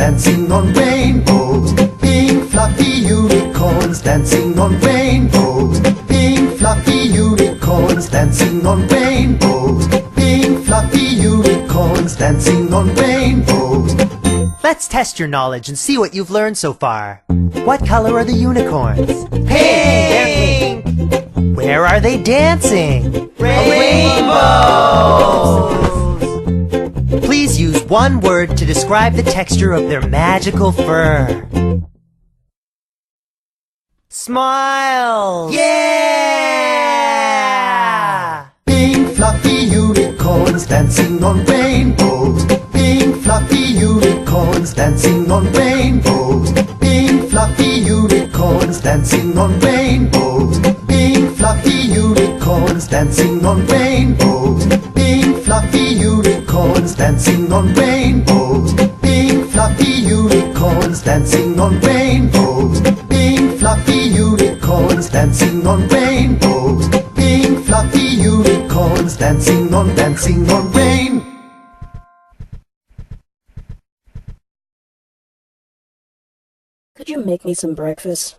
dancing on rainbows. Pink fluffy unicorns dancing on rainbows. Pink fluffy unicorns dancing on rainbows. Pink fluffy unicorns dancing on rainbows. Let's test your knowledge and see what you've learned so far. What color are the unicorns? Pink! They're pink. Where are they dancing? Rainbows! Please use one word to describe the texture of their magical fur. Smile! Yeah! Pink fluffy unicorns dancing on rainbows. Pink fluffy unicorns dancing on rainbows. Pink fluffy unicorns dancing on rainbows. Pink fluffy unicorns dancing on rainbows. Pink fluffy unicorns dancing on rainbows. Pink fluffy unicorns dancing on rainbows. Pink fluffy unicorns dancing on rainbows. Pink fluffy unicorns dancing on rain. Could you make me some breakfast?